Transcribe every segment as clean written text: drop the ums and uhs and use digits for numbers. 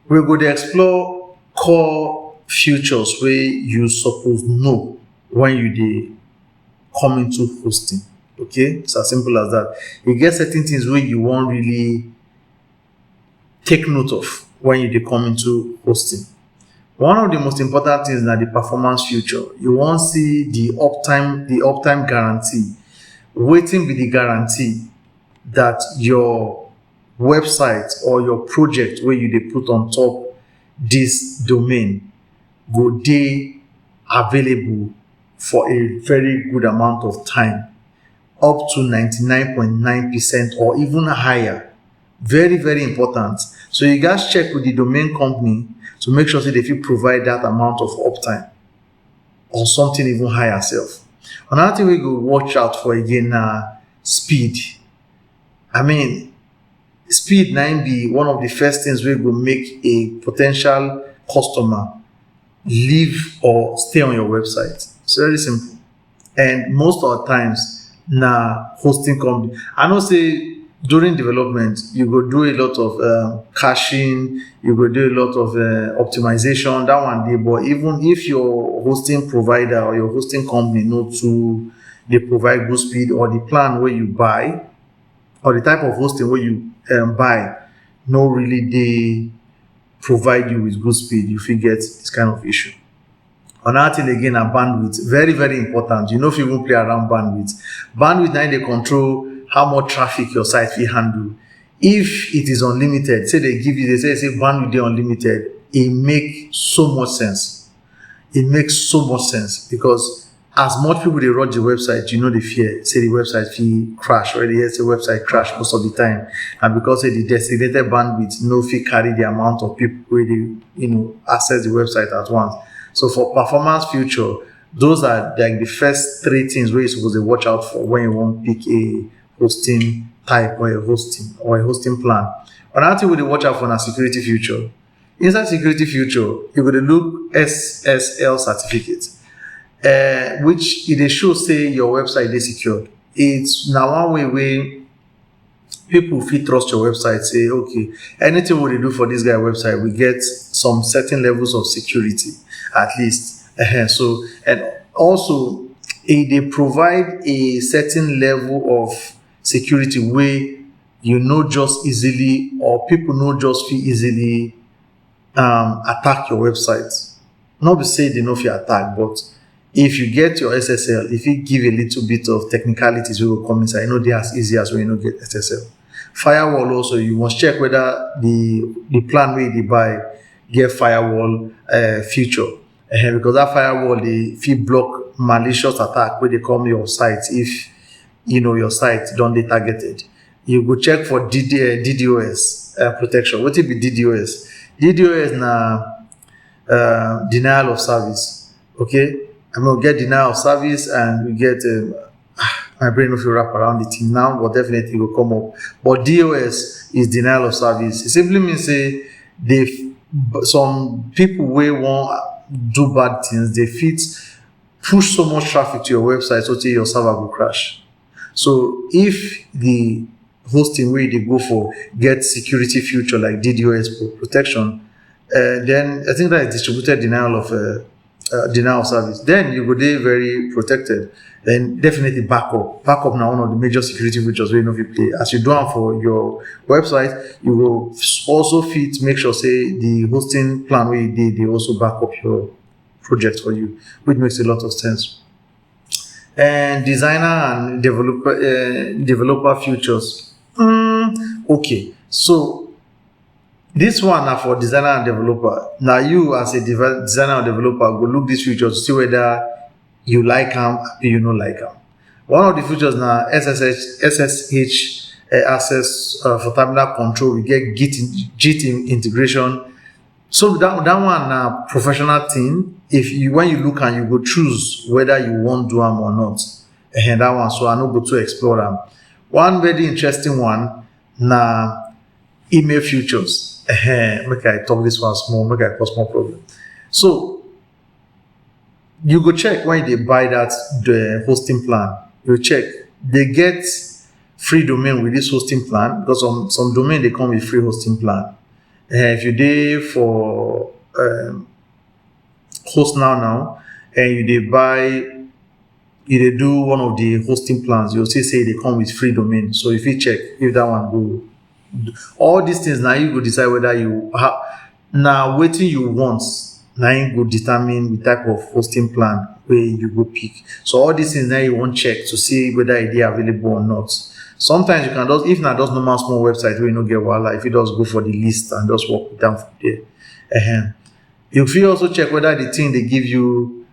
We go dey explore core features wey you suppose know when you dey come into hosting. Okay, it's as simple as that. You get certain things wey you wan really take note of when you dey come into hosting. One of the most important things na the performance feature. You wan see the uptime guarantee. Wetin be the guarantee that your website or your project wey you dey put on top this domain go dey available for a very good amount of time, up to 99.9% or even higher. Very, very important. So you guys check with the domain company to make sure say they fit provide that amount of uptime or something even higher self. Another thing we go watch out for again na speed. I mean, speed na be one of the first things wey go make a potential customer leave or stay on your website. It's very simple. And most of the times na hosting company. I know say during development, you go do a lot of caching, you go do a lot of optimization, that one dey. But even if your hosting provider or your hosting company no too dey provide good speed, or the plan wey you buy or the type of hosting wey you buy no really dey provide you with good speed, you fit get this kind of issue. Another thing again na bandwidth. Very, very important. You no fit even play around bandwidth. Bandwidth na dey control how much traffic your site fit handle. If it is unlimited, say they say bandwidth dey unlimited, it make so much sense. It makes so much sense because as much people dey run the website, you know the fear say the website fit crash, or they hear say website crash most of the time, and because say the designated bandwidth no fit carry the amount of people wey dey access the website at once. So for performance feature, those are like the first three things where you're supposed to watch out for when you want to pick a hosting type or a hosting plan. Another thing we dey watch out for na security feature. Inside security feature, you go dey look SSL certificate, which it dey show say your website dey secured. It's now one way where people fit trust your website, say, okay, anything we dey do for this guy website, we get some certain levels of security at least. So, and also they provide a certain level of security where you know just easily, or people know just feel easily attack your website. Not be say they know if you attack, but if you get your SSL, if you give a little bit of technicalities, we will come inside. You know, they as easy as when you don't get SSL. Firewall also, you must check whether the plan where they buy get firewall feature. Because that firewall, they fit block malicious attack where they come your site if your site don't be targeted. You go check for DDoS protection. What it be DDoS? DDoS na denial of service. Okay, I'm gonna get denial of service, and we get my brain will wrap around the thing now, but definitely will come up. But DOS is denial of service. It simply means say some people wey want do bad things, they fit push so much traffic to your website so till your server will crash. So if the hosting where they go for get security feature like DDoS protection, then I think that is distributed denial of service. Then you go there very protected. Then definitely backup. Backup now one of the major security features where you know if you play. As you do it for your website, you will also fit make sure say the hosting plan where you did, they also back up your project for you, which makes a lot of sense. And designer and developer features. Okay, so this one now for designer and developer. Now you as a designer and developer go look these features to see whether you like them or you don't like them. One of the features now SSH access for terminal control. We get Git integration. So that one na professional thing. When you look and you go choose whether you want to do them or not. And that one, so I no go to explore them. One very interesting one na email features. Make I talk this one small, make I cause more problem. So you go check when they buy the hosting plan. You check they get free domain with this hosting plan, because some domain they come with free hosting plan. If you dey for host now, and you dey buy, you dey do one of the hosting plans, you'll see say they come with free domain. So if you check if that one go, all these things now you go decide whether you now wetin you want. Now you go determine the type of hosting plan where you go pick. So all these things now you want check to see whether it is available or not. Sometimes you can just, if not just normal small website where you no get wahala, if you just go for the list and just work with them from there. You fit also check whether the thing they give you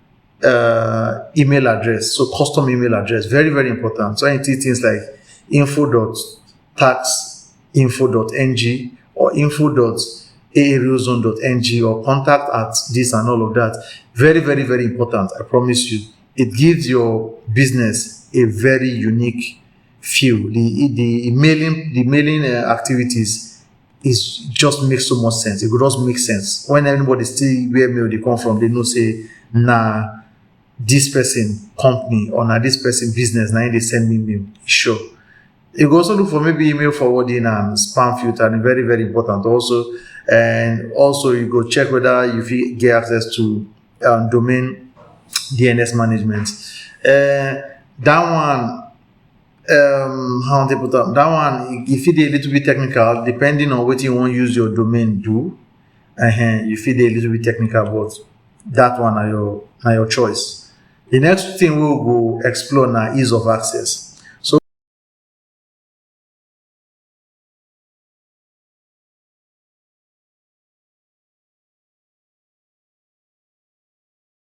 email address, so custom email address, very very important. So you see things like info.tax.info.ng or info.areozone.ng or contact at this and all of that. Very very very important. I promise you, it gives your business a very unique feel. The mailing activities is just makes so much sense. It could just make sense when anybody see where mail they come from. They know say nah, this person company or nah, this person business. Now they send me mail. Sure. You go also look for maybe email forwarding and spam filter, and very very important also. And also you go check whether you get access to domain DNS management. That one. How they put up that one, if it a little bit technical, depending on what you want to use your domain do, you feel a little bit technical, but that one are your choice. The next thing we'll go explore now, ease of access.